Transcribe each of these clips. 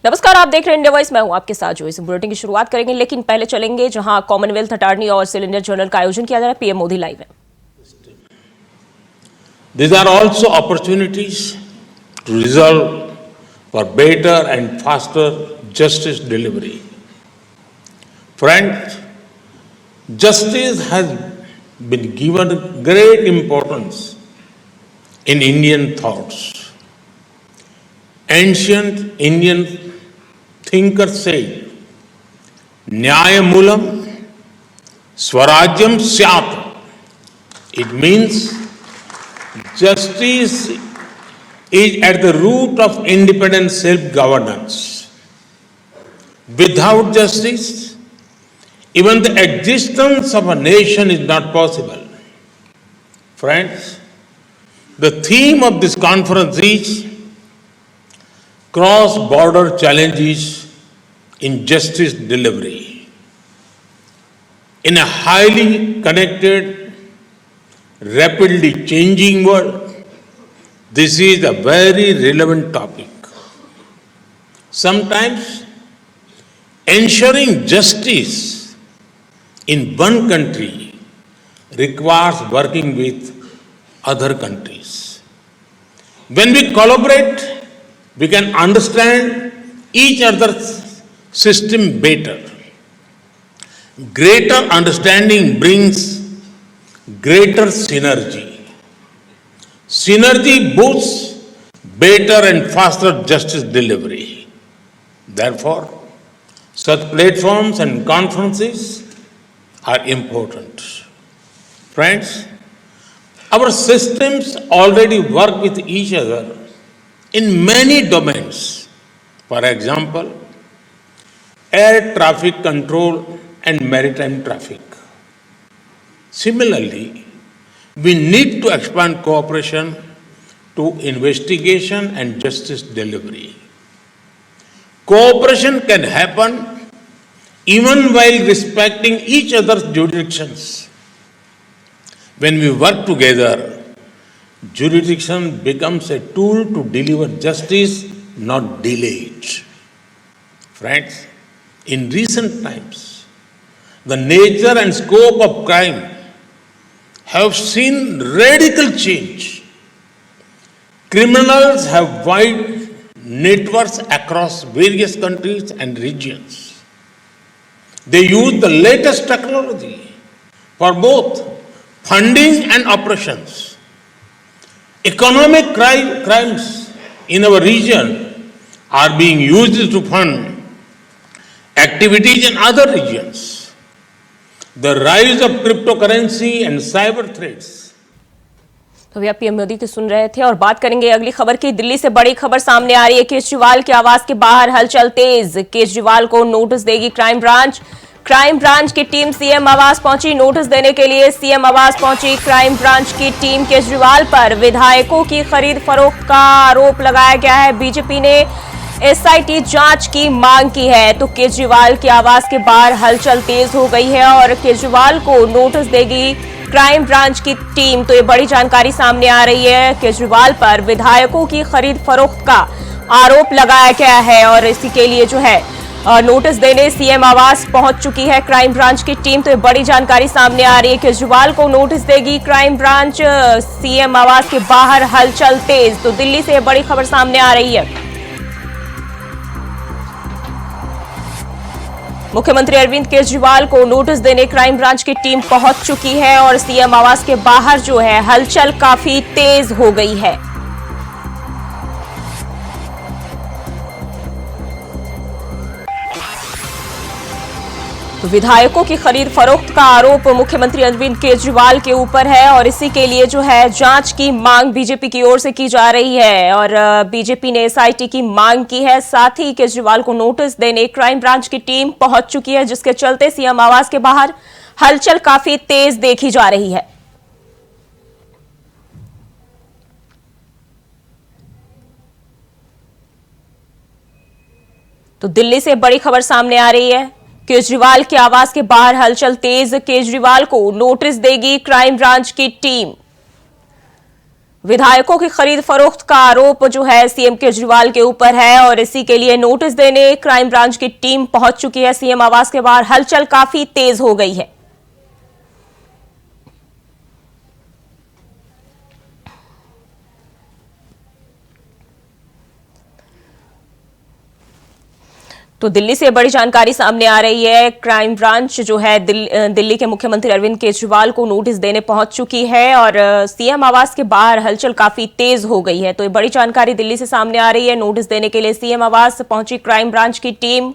नमस्कार, आप देख रहे हैं इंडिया वॉइस। मैं हूं आपके साथ जो इस बुलेटिन की शुरुआत करेंगे, लेकिन पहले चलेंगे जहां कॉमनवेल्थ अटॉर्नी और सिलेंडर जनरल का आयोजन किया जा रहा है। पीएम मोदी लाइव है। These are also opportunities to resolve for better and faster justice delivery. Friends, justice has been given great importance in Indian thoughts. Ancient Indian thinkers said, "Nyayamulam Swarajyam Syat." It means justice is at the root of independent self-governance. Without justice, even the existence of a nation is not possible. Friends, the theme of this conference is cross-border challenges in justice delivery. In a highly connected, rapidly changing world, this is a very relevant topic. Sometimes ensuring justice in one country requires working with other countries. When we collaborate, we can understand each other's system better. Greater understanding brings greater synergy. Synergy boosts better and faster justice delivery. Therefore, such platforms and conferences are important. Friends, our systems already work with each other in many domains. For example, air traffic control and maritime traffic. Similarly, we need to expand cooperation to investigation and justice delivery. Cooperation can happen even while respecting each other's jurisdictions. When we work together, jurisdiction becomes a tool to deliver justice, not delay it. Friends, in recent times, the nature and scope of crime have seen radical change. Criminals have wide networks across various countries and regions. They use the latest technology for both funding and operations. Economic crimes in our region are being used to fund activities in other regions. The rise of cryptocurrency and cyber threats. तो भैया PM Modi की सुन रहे थे और बात करेंगे अगली खबर की। दिल्ली से बड़ी खबर सामने आ रही है। केजरीवाल के आवास के बाहर हलचल तेज। केजरीवाल को नोटिस देगी क्राइम ब्रांच। क्राइम ब्रांच की टीम सीएम आवास पहुंची नोटिस देने के लिए। सीएम आवास पहुंची क्राइम ब्रांच की टीम। केजरीवाल पर विधायकों की खरीद फरोख्त का आरोप लगाया गया है। बीजेपी ने एसआईटी जांच की मांग की है। तो केजरीवाल के आवास के बाहर हलचल तेज हो गई है और केजरीवाल को नोटिस देगी क्राइम ब्रांच की टीम। तो ये बड़ी जानकारी सामने आ रही है। केजरीवाल पर विधायकों की खरीद फरोख्त का आरोप लगाया गया है और इसी के लिए जो है नोटिस देने सीएम आवास पहुंच चुकी है क्राइम ब्रांच की टीम। तो ये बड़ी जानकारी सामने आ रही है। केजरीवाल को नोटिस देगी क्राइम ब्रांच। सीएम आवास के बाहर हलचल तेज। तो दिल्ली से बड़ी खबर सामने आ रही है। मुख्यमंत्री अरविंद केजरीवाल को नोटिस देने क्राइम ब्रांच की टीम पहुंच चुकी है और सीएम आवास के बाहर जो है हलचल काफी तेज हो गई है। तो विधायकों की खरीद फरोख्त का आरोप मुख्यमंत्री अरविंद केजरीवाल के ऊपर है और इसी के लिए जो है जांच की मांग बीजेपी की ओर से की जा रही है और बीजेपी ने एसआईटी की मांग की है। साथ ही केजरीवाल को नोटिस देने क्राइम ब्रांच की टीम पहुंच चुकी है, जिसके चलते सीएम आवास के बाहर हलचल काफी तेज देखी जा रही है। तो दिल्ली से बड़ी खबर सामने आ रही है। केजरीवाल के आवास के बाहर हलचल तेज। केजरीवाल को नोटिस देगी क्राइम ब्रांच की टीम। विधायकों की खरीद फरोख्त का आरोप जो है सीएम केजरीवाल के ऊपर है और इसी के लिए नोटिस देने क्राइम ब्रांच की टीम पहुंच चुकी है। सीएम आवास के बाहर हलचल काफी तेज हो गई है। तो दिल्ली से बड़ी जानकारी सामने आ रही है। क्राइम ब्रांच जो है दिल्ली के मुख्यमंत्री अरविंद केजरीवाल को नोटिस देने पहुंच चुकी है और सीएम आवास के बाहर हलचल काफी तेज हो गई है। तो ये बड़ी जानकारी दिल्ली से सामने आ रही है। नोटिस देने के लिए सीएम आवास पहुंची क्राइम ब्रांच की टीम।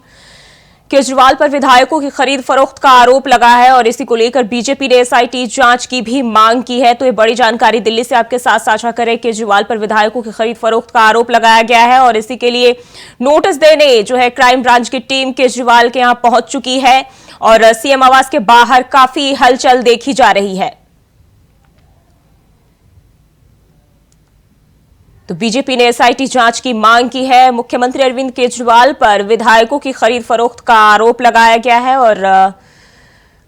केजरीवाल पर विधायकों की खरीद फरोख्त का आरोप लगा है और इसी को लेकर बीजेपी ने एसआईटी जांच की भी मांग की है। तो ये बड़ी जानकारी दिल्ली से आपके साथ साझा करें। केजरीवाल पर विधायकों की खरीद फरोख्त का आरोप लगाया गया है और इसी के लिए नोटिस देने जो है क्राइम ब्रांच की टीम केजरीवाल के यहां पहुंच चुकी है और सीएम आवास के बाहर काफी हलचल देखी जा रही है। तो बीजेपी ने एसआईटी जांच की मांग की है। मुख्यमंत्री अरविंद केजरीवाल पर विधायकों की खरीद फरोख्त का आरोप लगाया गया है और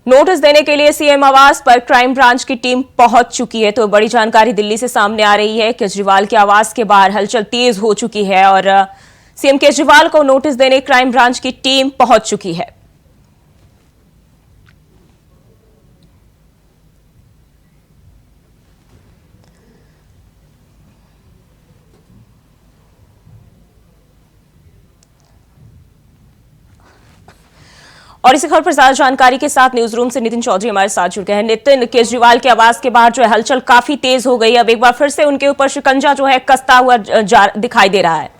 नोटिस देने के लिए सीएम आवास पर क्राइम ब्रांच की टीम पहुंच चुकी है। तो बड़ी जानकारी दिल्ली से सामने आ रही है। केजरीवाल के आवास के बाहर हलचल तेज हो चुकी है और सीएम केजरीवाल को नोटिस देने क्राइम ब्रांच की टीम पहुंच चुकी है। और इसी खबर पर ज्यादा जानकारी के साथ न्यूज रूम से नितिन चौधरी हमारे साथ जुड़ गए हैं। नितिन, केजरीवाल के आवास के बाहर जो है हलचल काफी तेज हो गई। अब एक बार फिर से उनके ऊपर शिकंजा जो है कसता हुआ दिखाई दे रहा है।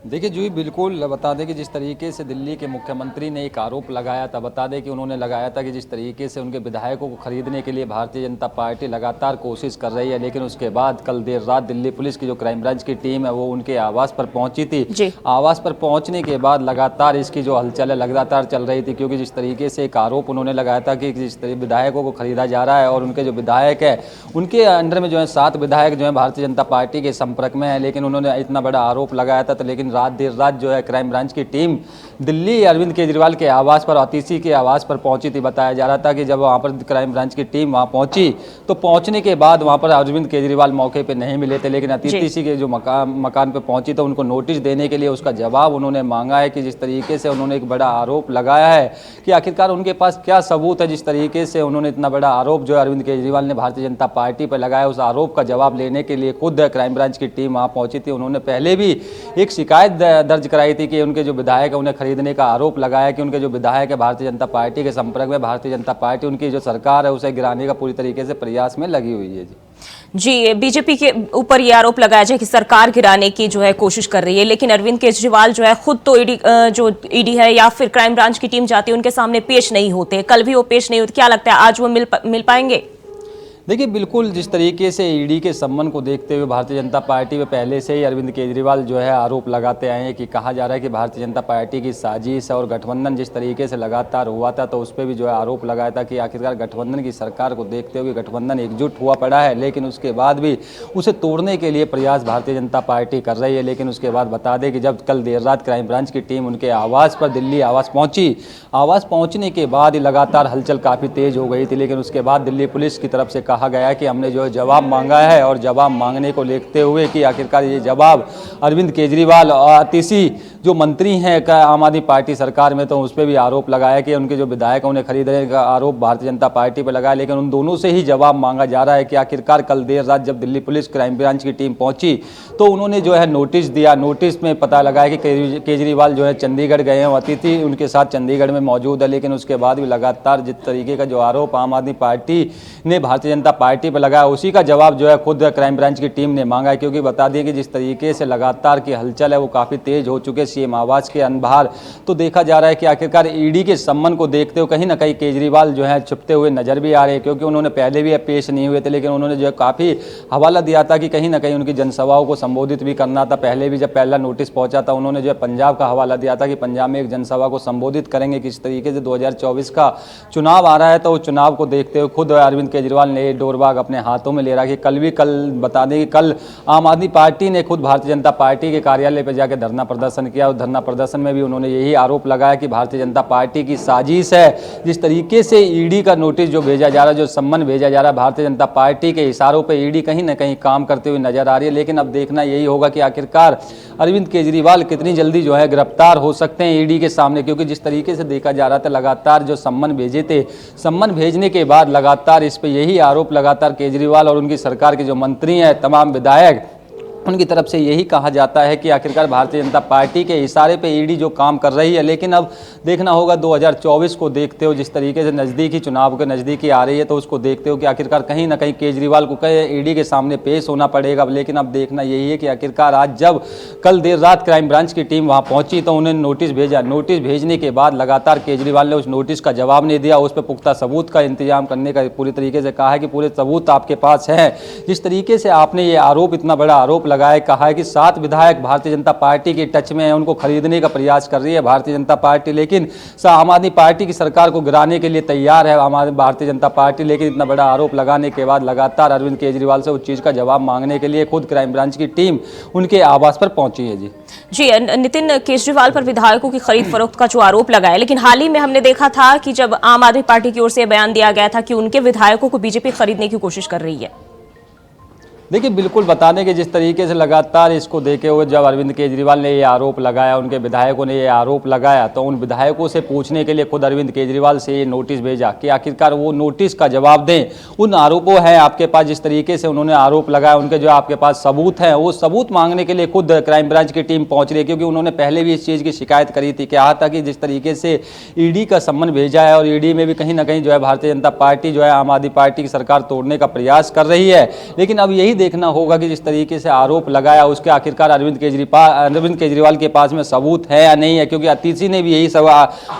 देखिए जूही, बिल्कुल बता दें कि जिस तरीके से दिल्ली के मुख्यमंत्री ने एक आरोप लगाया था, बता दें कि उन्होंने लगाया था कि जिस तरीके से उनके विधायकों को खरीदने के लिए भारतीय जनता पार्टी लगातार कोशिश कर रही है, लेकिन उसके बाद कल देर रात दिल्ली पुलिस की जो क्राइम ब्रांच की टीम है वो उनके आवास पर पहुंची थी। आवास पर पहुंचने के बाद लगातार इसकी जो हलचल है लगातार चल रही थी, क्योंकि जिस तरीके से एक आरोप उन्होंने लगाया था कि जिस विधायकों को खरीदा जा रहा है और उनके जो विधायक है उनके अंडर में जो है 7 विधायक जो है भारतीय जनता पार्टी के संपर्क में है। लेकिन उन्होंने इतना बड़ा आरोप लगाया था, तो लेकिन देर रात जो है क्राइम ब्रांच की टीम दिल्ली अरविंद केजरीवाल के आवास पर, अतिशी के आवास पर पहुंची थी। बताया जा रहा था कि जब वहां पर क्राइम ब्रांच की टीम वहां पहुंची तो पहुंचने के बाद वहां पर अरविंद केजरीवाल मौके पे नहीं मिले थे, लेकिन अतिशी के जो मकान पे पहुंची तो उनको नोटिस देने के लिए उसका जवाब उन्होंने मांगा है कि जिस तरीके से उन्होंने एक बड़ा आरोप लगाया है कि आखिरकार उनके पास क्या सबूत है। जिस तरीके से उन्होंने इतना बड़ा आरोप जो अरविंद केजरीवाल ने भारतीय जनता पार्टी पर लगाया, उस आरोप का जवाब लेने के लिए खुद क्राइम ब्रांच की टीम वहां पहुंची थी। उन्होंने पहले भी एक शिकायत दर्ज कराई थी कि उनके जो विधायक है उन्हें खरीदने का आरोप लगाया कि उनके जो विधायक है भारतीय जनता पार्टी के संपर्क में, भारतीय जनता पार्टी उनकी जो सरकार है उसे गिराने का पूरी तरीके से प्रयास में लगी हुई है। जी, बीजेपी के ऊपर ये आरोप लगाया जाए कि सरकार गिराने की जो है कोशिश कर रही है, लेकिन अरविंद केजरीवाल जो है खुद तो ईडी है या फिर क्राइम ब्रांच की टीम जाती है उनके सामने पेश नहीं होते। कल भी वो पेश नहीं होते। क्या लगता है आज वो मिल पाएंगे? देखिए बिल्कुल, जिस तरीके से ईडी के सम्मन को देखते हुए भारतीय जनता पार्टी में पहले से ही अरविंद केजरीवाल जो है आरोप लगाते आए हैं कि कहा जा रहा है कि भारतीय जनता पार्टी की साजिश और गठबंधन जिस तरीके से लगातार हुआ था, तो उस पर भी जो है आरोप लगाया था कि आखिरकार गठबंधन की सरकार को देखते हुए गठबंधन एकजुट हुआ पड़ा है, लेकिन उसके बाद भी उसे तोड़ने के लिए प्रयास भारतीय जनता पार्टी कर रही है। लेकिन उसके बाद बता दें कि जब कल देर रात क्राइम ब्रांच की टीम उनके आवास पर दिल्ली आवास पहुंची, आवास पहुंचने के बाद लगातार हलचल काफ़ी तेज हो गई थी। लेकिन उसके बाद दिल्ली पुलिस की तरफ से कहा गया कि हमने जो है जवाब मांगा है और जवाब मांगने को देखते हुए कि आखिरकार ये जवाब अरविंद केजरीवाल और अतिशी जो मंत्री हैं आम आदमी पार्टी सरकार में, तो उस पर भी आरोप लगाया कि उनके जो विधायक हैं उन्हें खरीदने का आरोप भारतीय जनता पार्टी पर लगाया। लेकिन उन दोनों से ही जवाब मांगा जा रहा है कि आखिरकार कल देर रात जब दिल्ली पुलिस क्राइम ब्रांच की टीम पहुंची तो उन्होंने जो है नोटिस दिया। नोटिस में पता लगा है कि केजरीवाल जो है चंडीगढ़ गए हैं, अतिथि उनके साथ चंडीगढ़ में मौजूद है। लेकिन उसके बाद भी लगातार जिस तरीके का जो आरोप आम आदमी पार्टी ने भारतीय जनता पार्टी पर लगाया, उसी का जवाब जो है खुद क्राइम ब्रांच की टीम ने मांगा है। क्योंकि बता दें कि जिस तरीके से लगातार की हलचल है वो काफ़ी तेज हो चुके सीएम आवास के अंदर, तो देखा जा रहा है कि आखिरकार ईडी के सम्मन को देखते हुए कहीं ना कहीं केजरीवाल जो है छुपते हुए नजर भी आ रहे हैं। क्योंकि उन्होंने पहले भी पेश नहीं हुए थे, लेकिन उन्होंने जो है काफ़ी हवाला दिया था कि कहीं ना कहीं उनकी जनसभाओं को संबोधित भी करना था। पहले भी जब पहला नोटिस पहुंचा था उन्होंने जो है पंजाब का हवाला दिया था कि पंजाब में एक जनसभा को संबोधित करेंगे। किस तरीके से 2024 का चुनाव आ रहा है, तो उस चुनाव को देखते हुए खुद अरविंद केजरीवाल ने ये डोरबाग अपने हाथों में ले रहा है कि कल बता दें कि कल आम आदमी पार्टी ने खुद भारतीय जनता पार्टी के कार्यालय पर जाकर धरना प्रदर्शन किया और धरना प्रदर्शन में भी उन्होंने यही आरोप लगाया कि भारतीय जनता पार्टी की साजिश है। जिस तरीके से ईडी का नोटिस जो भेजा जा रहा है, जो सम्मन भेजा जा रहा है, भारतीय जनता पार्टी के इशारों पर ईडी कहीं ना कहीं काम करते हुए नजर आ रही है। लेकिन अब देखना यही होगा कि आखिरकार अरविंद केजरीवाल कितनी जल्दी जो है गिरफ्तार हो सकते हैं ईडी के सामने, क्योंकि जिस तरीके से देखा जा रहा था लगातार जो सम्मन भेजे थे, सम्मन भेजने के बाद लगातार इस पे यही आरोप लगातार केजरीवाल और उनकी सरकार के जो मंत्री हैं, तमाम विधायक, उनकी तरफ से यही कहा जाता है कि आखिरकार भारतीय जनता पार्टी के इशारे पे ईडी जो काम कर रही है। लेकिन अब देखना होगा 2024 को देखते हो, जिस तरीके से नज़दीकी चुनाव के नज़दीकी आ रही है, तो उसको देखते हो कि आखिरकार कहीं ना कहीं केजरीवाल को ईडी के सामने पेश होना पड़ेगा। लेकिन अब देखना यही है कि आखिरकार आज जब कल देर रात क्राइम ब्रांच की टीम वहाँ पहुंची तो उन्हें नोटिस भेजा, नोटिस भेजने के बाद लगातार केजरीवाल ने उस नोटिस का जवाब नहीं दिया, उस पर पुख्ता सबूत का इंतजाम करने का पूरी तरीके से कहा है कि पूरे सबूत आपके पास हैं। जिस तरीके से आपने ये आरोप, इतना बड़ा आरोप लगाया, कहा है कि 7 विधायक भारतीय जनता पार्टी के टच में हैं, उनको खरीदने का प्रयास कर रही है भारतीय जनता पार्टी, लेकिन आम आदमी पार्टी की सरकार को गिराने के लिए तैयार है हमारी भारतीय जनता पार्टी। लेकिन इतना बड़ा आरोप लगाने के बाद लगातार अरविंद केजरीवाल से उस चीज़ का जवाब मांगने के लिए खुद क्राइम ब्रांच की टीम उनके आवास पर पहुंची है। जी नितिन, केजरीवाल पर विधायकों की खरीद फरोख्त का जो आरोप लगाया, लेकिन हाल ही में हमने देखा था कि जब आम आदमी पार्टी की ओर से बयान दिया गया था कि उनके विधायकों को बीजेपी खरीदने की कोशिश कर रही है। देखिए, बिल्कुल बता दें कि जिस तरीके से लगातार इसको देखे हुए जब अरविंद केजरीवाल ने ये आरोप लगाया, उनके विधायकों ने ये आरोप लगाया, तो उन विधायकों से पूछने के लिए खुद अरविंद केजरीवाल से ये नोटिस भेजा कि आखिरकार वो नोटिस का जवाब दें। उन आरोपों है आपके पास, जिस तरीके से उन्होंने आरोप लगाया, उनके जो आपके पास सबूत हैं, वो सबूत मांगने के लिए खुद क्राइम ब्रांच की टीम पहुंच रही है, क्योंकि उन्होंने पहले भी इस चीज़ की शिकायत करी थी। कहा था कि जिस तरीके से ईडी का सम्मन भेजा है और ईडी में भी कहीं ना कहीं जो है भारतीय जनता पार्टी जो है आम आदमी पार्टी की सरकार तोड़ने का प्रयास कर रही है। लेकिन अब यही देखना होगा कि तरीके से आरोप लगाया उसके आखिरकार अरविंद केजरीवाल के पास में सबूत है या नहीं है, क्योंकि अतिशी ने भी यही सब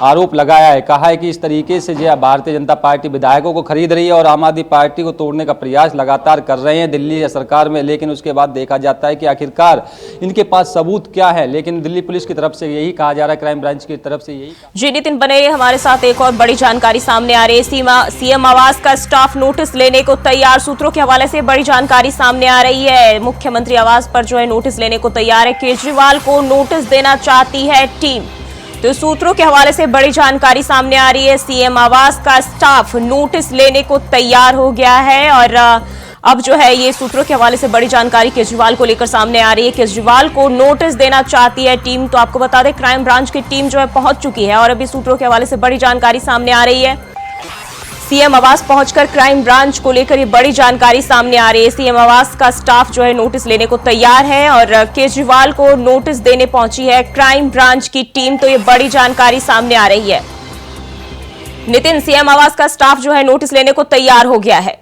आरोप लगाया है। कहा है कि इस तरीके से जो भारतीय जनता पार्टी विधायकों को खरीद रही है और आम आदमी पार्टी को तोड़ने का प्रयास लगातार कर रहे हैं दिल्ली सरकार में। लेकिन उसके बाद देखा जाता है कि आखिरकार इनके पास सबूत क्या है। लेकिन दिल्ली पुलिस की तरफ से यही कहा जा रहा है, क्राइम ब्रांच की तरफ से यही। जी नितिन, बने रहिए हमारे साथ। एक और बड़ी जानकारी सामने आ रही है, सीएम आवास का स्टाफ नोटिस लेने को तैयार। सूत्रों के हवाले से बड़ी जानकारी सामने आ रही है, मुख्यमंत्री आवास पर जो है नोटिस लेने को तैयार है। केजरीवाल को नोटिस देना चाहती है टीम। तो सूत्रों के हवाले से बड़ी जानकारी सामने आ रही है, सीएम आवास का स्टाफ नोटिस लेने को तैयार हो गया है। और अब जो है ये सूत्रों के हवाले से बड़ी जानकारी केजरीवाल को लेकर सामने आ रही है। केजरीवाल को नोटिस देना चाहती है टीम। तो आपको बता दें, क्राइम ब्रांच की टीम जो है पहुंच चुकी है और अभी सूत्रों के हवाले से बड़ी जानकारी सामने आ रही है। सीएम आवास पहुंचकर क्राइम ब्रांच को लेकर ये बड़ी जानकारी सामने आ रही है। सीएम आवास का स्टाफ जो है नोटिस लेने को तैयार है और केजरीवाल को नोटिस देने पहुंची है क्राइम ब्रांच की टीम। तो ये बड़ी जानकारी सामने आ रही है। नितिन, सीएम आवास का स्टाफ जो है नोटिस लेने को तैयार हो गया है।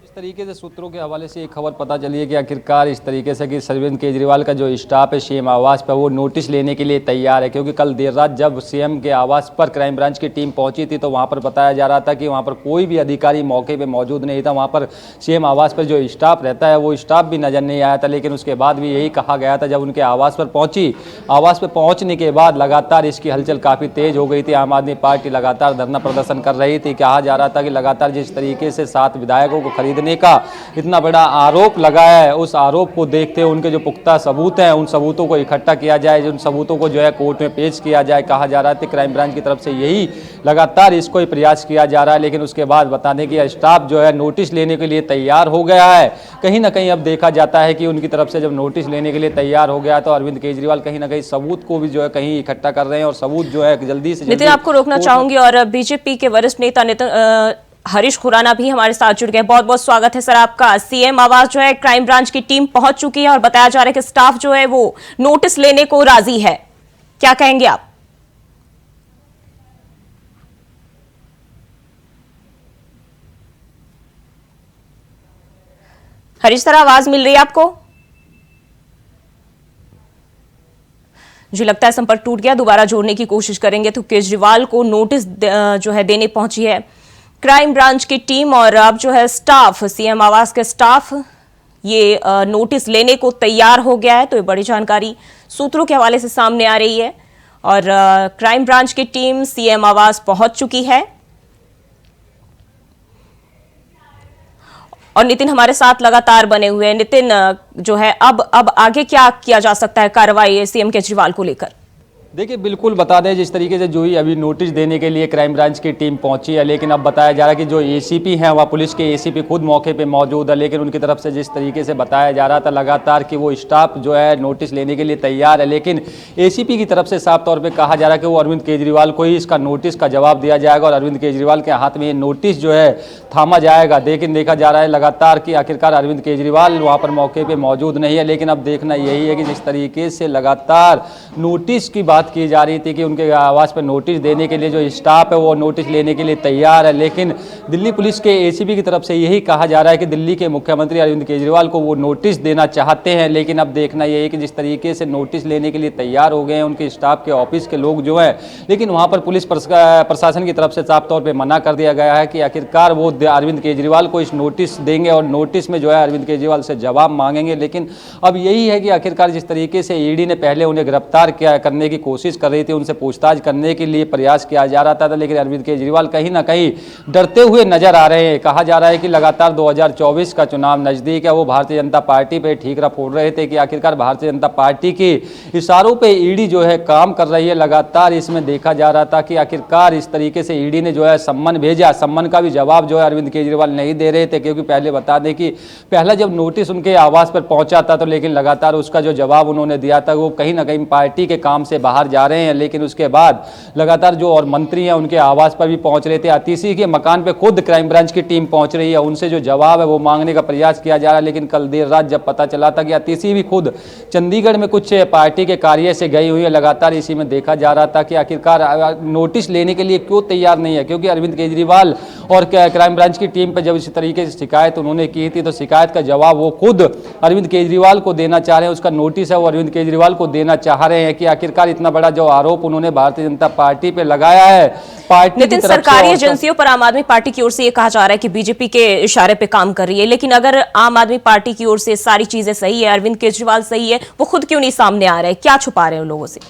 इस तरीके से सूत्रों के हवाले से एक खबर पता चली है कि आखिरकार इस तरीके से कि अरविंद केजरीवाल का जो स्टाफ है सीएम आवास पर, वो नोटिस लेने के लिए तैयार है। क्योंकि कल देर रात जब सीएम के आवास पर क्राइम ब्रांच की टीम पहुंची थी तो वहां पर बताया जा रहा था कि वहां पर कोई भी अधिकारी मौके पे मौजूद नहीं था। वहां पर सीएम आवास पर जो स्टाफ रहता है वो स्टाफ भी नजर नहीं आया था। लेकिन उसके बाद भी यही कहा गया था, जब उनके आवास पर पहुंची, आवास पर पहुंचने के बाद लगातार इसकी हलचल काफ़ी तेज हो गई थी। आम आदमी पार्टी लगातार धरना प्रदर्शन कर रही थी। कहा जा रहा था कि लगातार जिस तरीके से 7 विधायकों को खरीदने का इतना बड़ा आरोप लगाया है, उस आरोप को देखते हुए उनके जो पुख्ता सबूत हैं, उन सबूतों को इकट्ठा किया जाए, उन सबूतों को जो है कोर्ट में पेश किया जाए। कहा जा रहा था क्राइम ब्रांच की तरफ से यही लगातार इसको ही प्रयास किया जा रहा है। लेकिन उसके बाद बताने की स्टाफ जो है नोटिस लेने के लिए तैयार हो गया है। कहीं ना कहीं अब देखा जाता है कि उनकी तरफ से जब नोटिस लेने के लिए तैयार हो गया तो अरविंद केजरीवाल कहीं ना कहीं सबूत को भी जो है कहीं इकट्ठा कर रहे हैं और सबूत जो है जल्दी से। नितिन, आपको रोकना चाहूंगी और बीजेपी के वरिष्ठ नेता हरीश खुराना भी हमारे साथ जुड़ गए। बहुत बहुत स्वागत है सर आपका। सीएम आवास जो है क्राइम ब्रांच की टीम पहुंच चुकी है और बताया जा रहा है कि स्टाफ जो है वो नोटिस लेने को राजी है, क्या कहेंगे आप? हरीश सर, आवाज मिल रही है आपको? जो लगता है संपर्क टूट गया, दोबारा जोड़ने की कोशिश करेंगे। तो केजरीवाल को नोटिस जो है देने पहुंची है क्राइम ब्रांच की टीम और अब जो है स्टाफ, सीएम आवास के स्टाफ ये नोटिस लेने को तैयार हो गया है। तो ये बड़ी जानकारी सूत्रों के हवाले से सामने आ रही है और क्राइम ब्रांच की टीम सीएम आवास पहुंच चुकी है। और नितिन हमारे साथ लगातार बने हुए हैं। नितिन, जो है अब आगे क्या किया जा सकता है कार्रवाई सीएम केजरीवाल को लेकर? देखिए, बिल्कुल बता दें, जिस तरीके से जो ही अभी नोटिस देने के लिए क्राइम ब्रांच की टीम पहुंची है, लेकिन अब बताया जा रहा है कि जो एसीपी हैं, वह पुलिस के एसीपी खुद मौके पे मौजूद है, लेकिन उनकी तरफ से जिस तरीके से बताया जा रहा था लगातार कि वो स्टाफ जो है नोटिस लेने के लिए तैयार है, लेकिन एसीपी की तरफ से साफ तौर पर कहा जा रहा है कि वो अरविंद केजरीवाल को ही इसका नोटिस का जवाब दिया जाएगा और अरविंद केजरीवाल के हाथ में ये नोटिस जो है थामा जाएगा। लेकिन देखा जा रहा है लगातार कि आखिरकार अरविंद केजरीवाल वहाँ पर मौके पर मौजूद नहीं है, लेकिन अब देखना यही है कि जिस तरीके से लगातार नोटिस की बात की जा रही थी कि उनके आवास पर नोटिस देने के लिए जो स्टाफ है वो नोटिस लेने के लिए तैयार है, लेकिन दिल्ली पुलिस के एसीपी की तरफ से यही कहा जा रहा है कि दिल्ली के मुख्यमंत्री अरविंद केजरीवाल को वो नोटिस देना चाहते हैं। लेकिन अब देखना यही है कि जिस तरीके से नोटिस लेने के लिए तैयार हो गए हैं उनके स्टाफ के ऑफिस के लोग जो हैं, लेकिन वहाँ पर पुलिस प्रशासन की तरफ से साफ तौर पर मना कर दिया गया है कि आखिरकार वो अरविंद केजरीवाल को इस नोटिस देंगे और नोटिस में जो है अरविंद केजरीवाल से जवाब मांगेंगे। लेकिन अब यही है कि आखिरकार जिस तरीके से ईडी ने पहले उन्हें गिरफ्तार करने की कोशिश कर रही थी, उनसे पूछताछ करने के लिए प्रयास किया जा रहा था, लेकिन अरविंद केजरीवाल कहीं ना कहीं डरते हुए नजर आ रहे हैं। कहा जा रहा है कि लगातार 2024 का चुनाव नजदीक है, वो भारतीय जनता पार्टी पे ठीकरा फोड़ रहे थे कि आखिरकार भारतीय जनता पार्टी के इशारों पे ईडी जो है काम कर रही है। लगातार इसमें देखा जा रहा था कि आखिरकार इस तरीके से ईडी ने जो है सम्मन भेजा, सम्मन का भी जवाब जो है अरविंद केजरीवाल नहीं दे रहे थे, क्योंकि पहले बता दें कि पहला जब नोटिस उनके आवास पर पहुंचा था तो लेकिन लगातार उसका जो जवाब उन्होंने दिया था वो कहीं ना कहीं पार्टी के काम से बाहर जा रहे हैं। लेकिन उसके बाद लगातार जो और मंत्री हैं उनके आवास पर भी पहुंच रहे थे, आतिशी के मकान पे खुद क्राइम ब्रांच की टीम पहुंच रही है, उनसे जो जवाब है वो मांगने का प्रयास किया जा रहा है। लेकिन कल देर रात जब पता चला था कि आतिशी भी खुद चंडीगढ़ में कुछ पार्टी के कार्य से गई हुई है, लगातार इसी में देखा जा रहा था कि आखिरकार नोटिस लेने के लिए क्यों तैयार नहीं है, क्योंकि अरविंद केजरीवाल और क्राइम ब्रांच की टीम पर जब इसी तरीके से शिकायत उन्होंने की थी तो शिकायत का जवाब वो खुद अरविंद केजरीवाल को देना चाह रहे हैं, उसका नोटिस है वो अरविंद केजरीवाल को देना चाह रहे हैं कि आखिरकार इतना बड़ा जो आरोप उन्होंने भारतीय जनता पार्टी पे लगाया है पार्टी नितिन, सरकारी एजेंसियों पर आम आदमी पार्टी की ओर से ये कहा जा रहा है कि बीजेपी के इशारे पे काम कर रही है, लेकिन अगर आम आदमी पार्टी की ओर से सारी चीजें सही है, अरविंद केजरीवाल सही है, वो खुद क्यों नहीं सामने आ रहे हैं? क्या छुपा रहे हैं उन लोगों से?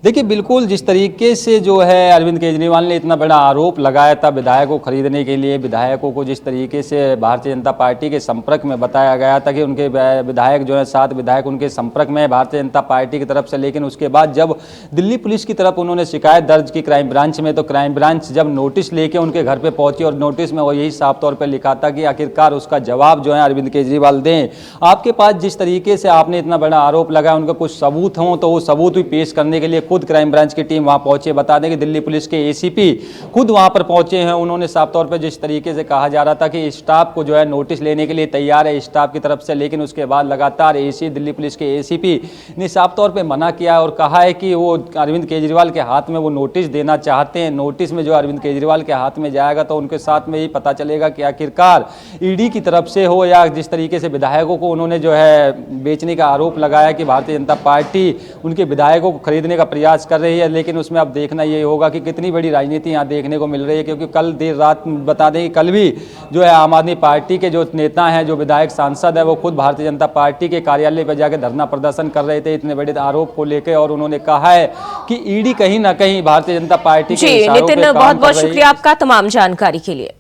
देखिए, बिल्कुल जिस तरीके से जो है अरविंद केजरीवाल ने इतना बड़ा आरोप लगाया था विधायकों को खरीदने के लिए, विधायकों को जिस तरीके से भारतीय जनता पार्टी के संपर्क में बताया गया था कि उनके विधायक जो है 7 विधायक उनके संपर्क में है भारतीय जनता पार्टी की तरफ से, लेकिन उसके बाद जब दिल्ली पुलिस की तरफ उन्होंने शिकायत दर्ज की क्राइम ब्रांच में, तो क्राइम ब्रांच जब नोटिस लेके उनके घर पर पहुंची और नोटिस में वो यही साफ तौर पर लिखा था कि आखिरकार उसका जवाब जो है अरविंद केजरीवाल दें। आपके पास जिस तरीके से आपने इतना बड़ा आरोप लगाया उनका कुछ सबूत हों तो वो सबूत भी पेश करने के लिए खुद क्राइम ब्रांच की टीम वहां पहुंचे। बता दें कि दिल्ली पुलिस के एसीपी खुद वहां पर पहुंचे हैं। उन्होंने साफ तौर पर जिस तरीके से कहा जा रहा था कि स्टाफ को जो है नोटिस लेने के लिए तैयार है स्टाफ की तरफ से, लेकिन उसके बाद लगातार दिल्ली पुलिस के एसीपी ने साफ तौर पर मना किया और कहा है कि वो अरविंद केजरीवाल के हाथ में वो नोटिस देना चाहते हैं। नोटिस में जो अरविंद केजरीवाल के हाथ में जाएगा तो उनके साथ में ही पता चलेगा कि आखिरकार ईडी की तरफ से हो या जिस तरीके से विधायकों को उन्होंने जो है बेचने का आरोप लगाया कि भारतीय जनता पार्टी उनके विधायकों को खरीदने का प्रयास कर रही है, लेकिन उसमें अब देखना ये होगा कि कितनी बड़ी राजनीति यहाँ देखने को मिल रही है। क्योंकि कल देर रात बता दें कि कल भी जो है आम आदमी पार्टी के जो नेता हैं, जो विधायक सांसद है, वो खुद भारतीय जनता पार्टी के कार्यालय पर जाकर धरना प्रदर्शन कर रहे थे इतने बड़े आरोप को लेकर, और उन्होंने कहा है कि ईडी कहीं ना कहीं भारतीय जनता पार्टी के इशारों पे काम कर रही है। बहुत बहुत शुक्रिया आपका तमाम जानकारी के लिए।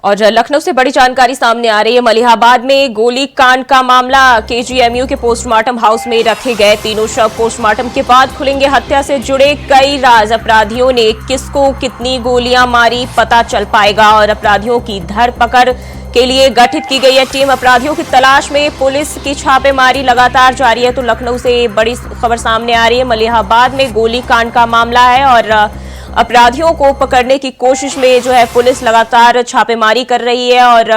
और लखनऊ से बड़ी जानकारी सामने आ रही है। मलिहाबाद में गोलीकांड का मामला, केजीएमयू के पोस्टमार्टम हाउस में रखे गए तीनों शव पोस्टमार्टम के बाद खुलेंगे हत्या से जुड़े कई राज। अपराधियों ने किसको कितनी गोलियां मारी पता चल पाएगा और अपराधियों की धरपकड़ के लिए गठित की गई है टीम। अपराधियों की तलाश में पुलिस की छापेमारी लगातार जारी है। तो लखनऊ से बड़ी खबर सामने आ रही है। मलिहाबाद में गोलीकांड का मामला है और अपराधियों को पकड़ने की कोशिश में जो है पुलिस लगातार छापेमारी कर रही है और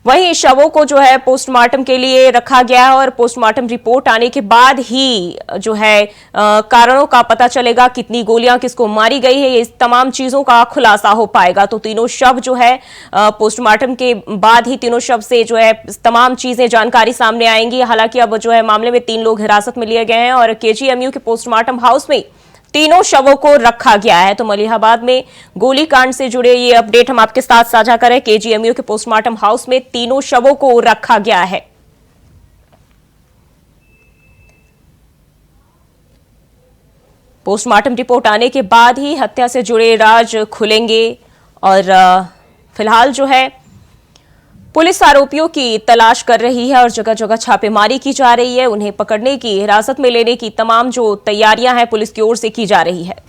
वहीं शवों को जो है पोस्टमार्टम के लिए रखा गया है और पोस्टमार्टम रिपोर्ट आने के बाद ही जो है कारणों का पता चलेगा, कितनी गोलियां किसको मारी गई है, ये तमाम चीजों का खुलासा हो पाएगा। तो तीनों शव जो है पोस्टमार्टम के बाद ही तीनों शव से जो है तमाम चीजें जानकारी सामने आएंगी। हालांकि अब जो है मामले में 3 लोग हिरासत में लिए गए हैं और केजीएमयू के पोस्टमार्टम हाउस में तीनों शवों को रखा गया है। तो मलिहाबाद में गोलीकांड से जुड़े ये अपडेट हम आपके साथ साझा करें। केजीएमयू के पोस्टमार्टम हाउस में तीनों शवों को रखा गया है। पोस्टमार्टम रिपोर्ट आने के बाद ही हत्या से जुड़े राज खुलेंगे और फिलहाल जो है पुलिस आरोपियों की तलाश कर रही है और जगह जगह छापेमारी की जा रही है। उन्हें पकड़ने की, हिरासत में लेने की तमाम जो तैयारियां हैं पुलिस की ओर से की जा रही है।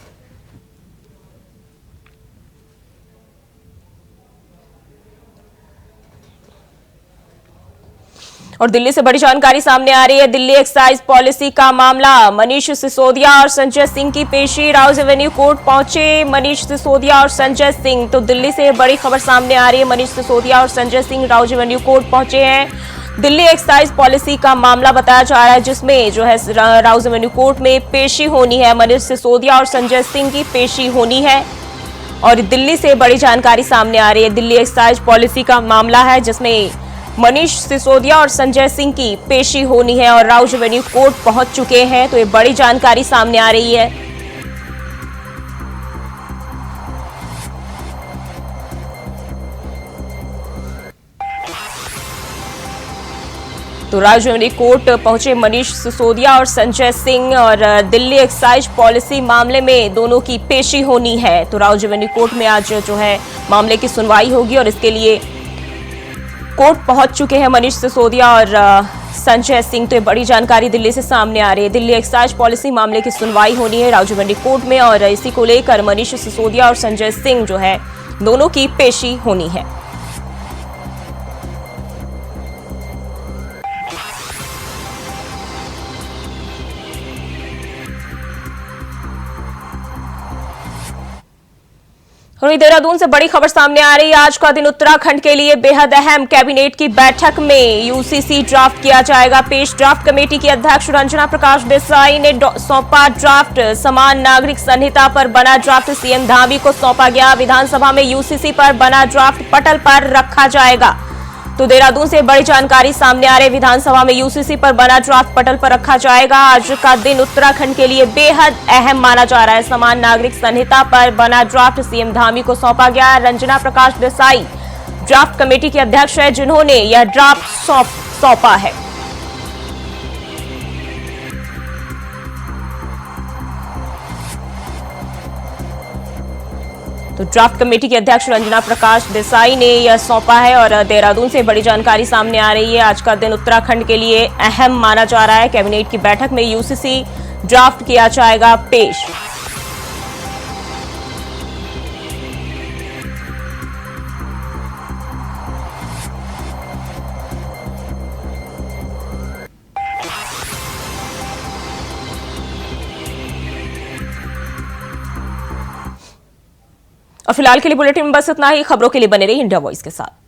और दिल्ली से बड़ी जानकारी सामने आ रही है। दिल्ली एक्साइज पॉलिसी का मामला, मनीष सिसोदिया और संजय सिंह की पेशी, राउज एवेन्यू कोर्ट पहुंचे मनीष सिसोदिया और संजय सिंह। तो दिल्ली से बड़ी खबर सामने आ रही है। मनीष सिसोदिया और संजय सिंह राउज एवेन्यू कोर्ट पहुंचे हैं। दिल्ली एक्साइज पॉलिसी का मामला बताया जा रहा है, जिसमें जो है राउज एवेन्यू कोर्ट में पेशी होनी है। मनीष सिसोदिया और संजय सिंह की पेशी होनी है और दिल्ली से बड़ी जानकारी सामने आ रही है। दिल्ली एक्साइज पॉलिसी का मामला है, जिसमें मनीष सिसोदिया और संजय सिंह की पेशी होनी है और राउज एवेन्यू कोर्ट पहुंच चुके हैं। तो ये बड़ी जानकारी सामने आ रही है। तो राउज एवेन्यू कोर्ट पहुंचे मनीष सिसोदिया और संजय सिंह और दिल्ली एक्साइज पॉलिसी मामले में दोनों की पेशी होनी है। तो राउज एवेन्यू कोर्ट में आज जो है मामले की सुनवाई होगी और इसके लिए कोर्ट पहुंच चुके हैं मनीष सिसोदिया और संजय सिंह। तो ये बड़ी जानकारी दिल्ली से सामने आ रही है। दिल्ली एक्साइज पॉलिसी मामले की सुनवाई होनी है राउज एवेन्यू कोर्ट में और इसी को लेकर मनीष सिसोदिया और संजय सिंह जो है दोनों की पेशी होनी है। वहीं देहरादून से बड़ी खबर सामने आ रही है। आज का दिन उत्तराखंड के लिए बेहद अहम, कैबिनेट की बैठक में यूसीसी ड्राफ्ट किया जाएगा पेश। ड्राफ्ट कमेटी की अध्यक्ष रंजना प्रकाश देसाई ने सौंपा ड्राफ्ट। समान नागरिक संहिता पर बना ड्राफ्ट सीएम धामी को सौंपा गया। विधानसभा में यूसीसी पर बना ड्राफ्ट पटल पर रखा जाएगा। तो देहरादून से बड़ी जानकारी सामने आ रही है। विधानसभा में यूसीसी पर बना ड्राफ्ट पटल पर रखा जाएगा। आज का दिन उत्तराखंड के लिए बेहद अहम माना जा रहा है। समान नागरिक संहिता पर बना ड्राफ्ट सीएम धामी को सौंपा गया। रंजना प्रकाश देसाई ड्राफ्ट कमेटी के अध्यक्ष है, जिन्होंने यह ड्राफ्ट सौंपा है। तो ड्राफ्ट कमेटी के अध्यक्ष रंजना प्रकाश देसाई ने यह सौंपा है और देहरादून से बड़ी जानकारी सामने आ रही है। आज का दिन उत्तराखंड के लिए अहम माना जा रहा है। कैबिनेट की बैठक में यूसीसी ड्राफ्ट किया जाएगा पेश। और फिलहाल के लिए बुलेटिन में बस इतना ही। खबरों के लिए बने रहिए इंडिया वॉइस के साथ।